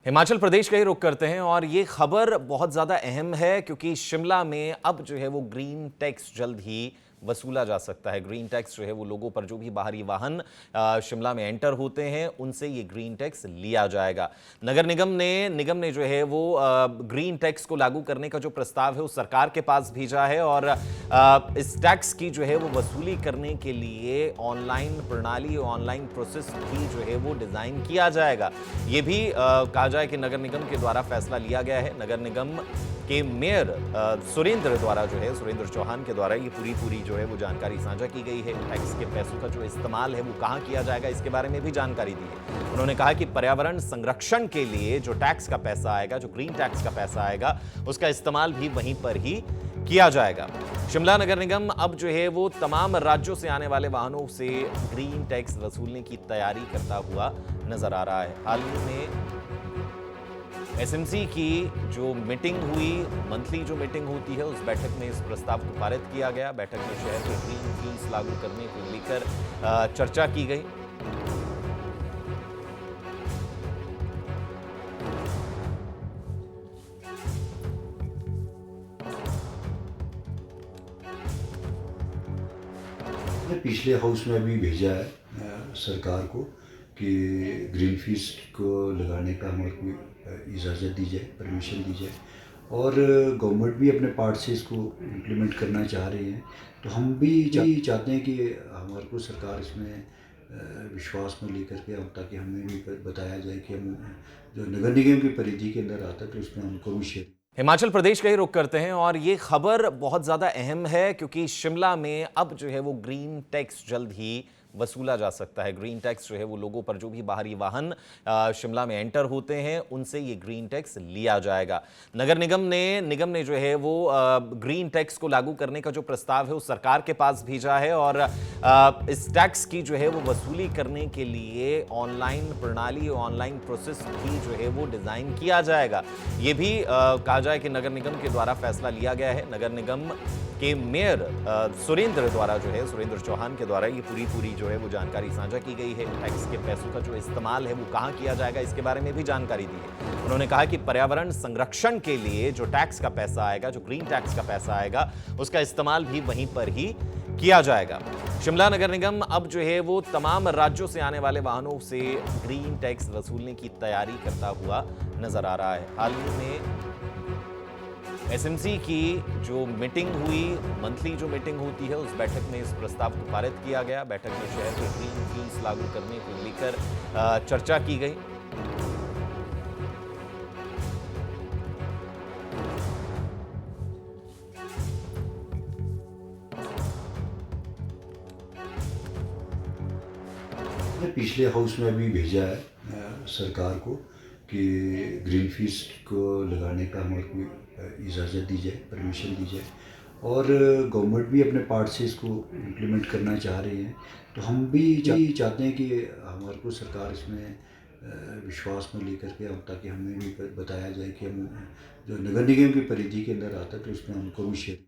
हिमाचल प्रदेश का ही रुख करते हैं और ये खबर बहुत ज़्यादा अहम है क्योंकि शिमला में अब जो है वो ग्रीन टैक्स जल्द ही वसूला जा सकता है। ग्रीन टैक्स जो है वो लोगों पर जो भी बाहरी वाहन शिमला में एंटर होते हैं उनसे ये ग्रीन टैक्स लिया जाएगा। नगर निगम ने जो है वो ग्रीन टैक्स को लागू करने का जो प्रस्ताव है वो सरकार के पास भेजा है और इस टैक्स की जो है वो वसूली करने के लिए ऑनलाइन प्रणाली, ऑनलाइन प्रोसेस भी जो है वो डिज़ाइन किया जाएगा। ये भी कहा जाए कि नगर निगम के द्वारा फैसला लिया गया है। नगर निगम के मेयर सुरेंद्र चौहान के द्वारा ये पूरी जो है वो जानकारी साझा की गई है। टैक्स के पैसों का जो इस्तेमाल है वो कहाँ किया जाएगा, इसके बारे में भी जानकारी दी है। उन्होंने कहा कि पर्यावरण संरक्षण के लिए जो टैक्स का पैसा आएगा, जो ग्रीन टैक्स का पैसा आएगा, उसका इस्तेमाल भी वहीं पर ही किया जाएगा। शिमला नगर निगम अब जो है वो तमाम राज्यों से आने वाले वाहनों से ग्रीन टैक्स वसूलने की तैयारी करता हुआ नजर आ रहा है। हाल ही में एसएमसी की जो मीटिंग हुई, मंथली जो मीटिंग होती है, उस बैठक में इस प्रस्ताव को पारित किया गया। बैठक में शहर में ग्रीन फीस लागू करने को लेकर चर्चा की गई। पिछले हाउस में भी भेजा है सरकार को कि ग्रीन फीस को लगाने का हमारे को इजाज़त दी जाए, परमिशन दी जाए और गवर्नमेंट भी अपने पार्ट से इसको इम्प्लीमेंट करना चाह रही है। तो हम भी चाहते हैं कि हमारे को सरकार इसमें विश्वास में लेकर के ताकि हमें भी बताया जाए कि हम जो नगर निगम की परिधि के अंदर आता है तो उसमें हमको भी शेयर। हिमाचल प्रदेश का ही रुख करते हैं और ये खबर बहुत ज़्यादा अहम है क्योंकि शिमला में अब जो है वो ग्रीन टैक्स जल्द ही वसूला जा सकता है। ग्रीन टैक्स जो है वो लोगों पर जो भी बाहरी वाहन शिमला में एंटर होते हैं उनसे ये ग्रीन टैक्स लिया जाएगा। नगर निगम ने जो है वो ग्रीन टैक्स को लागू करने का जो प्रस्ताव है वो सरकार के पास भेजा है और इस टैक्स की जो है वो वसूली करने के लिए ऑनलाइन प्रणाली, ऑनलाइन प्रोसेस भी जो है वो डिज़ाइन किया जाएगा। ये भी कहा जाए कि नगर निगम के द्वारा फैसला लिया गया है। नगर निगम के मेयर सुरेंद्र चौहान के द्वारा ये पूरी जो है वो जानकारी साझा की गई है। टैक्स के पैसों का जो इस्तेमाल है वो कहाँ किया जाएगा, इसके बारे में भी जानकारी दी है। उन्होंने कहा कि पर्यावरण संरक्षण के लिए जो टैक्स का पैसा आएगा, जो ग्रीन टैक्स का पैसा आएगा, उसका इस्तेमाल भी वहीं पर ही किया जाएगा। शिमला नगर निगम अब जो है वो तमाम राज्यों से आने वाले वाहनों से ग्रीन टैक्स वसूलने की तैयारी करता हुआ नजर आ रहा है। हाल ही में एसएमसी की जो मीटिंग हुई, मंथली जो मीटिंग होती है, उस बैठक में इस प्रस्ताव को पारित किया गया। बैठक में शहर में ग्रीन फीस लागू करने को लेकर चर्चा की गई। पिछले हाउस में भी भेजा है सरकार को कि ग्रीन फीस को लगाने का हमारे को इजाज़त दी जाए, परमिशन दी जाए और गवर्नमेंट भी अपने पार्ट से इसको इम्प्लीमेंट करना चाह रही है। तो हम भी चाहते हैं कि हमारे को सरकार इसमें विश्वास में लेकर के ताकि हमें भी बताया जाए कि हम जो नगर निगम की परिधि के अंदर आता है तो उसमें हमको भी शेयर।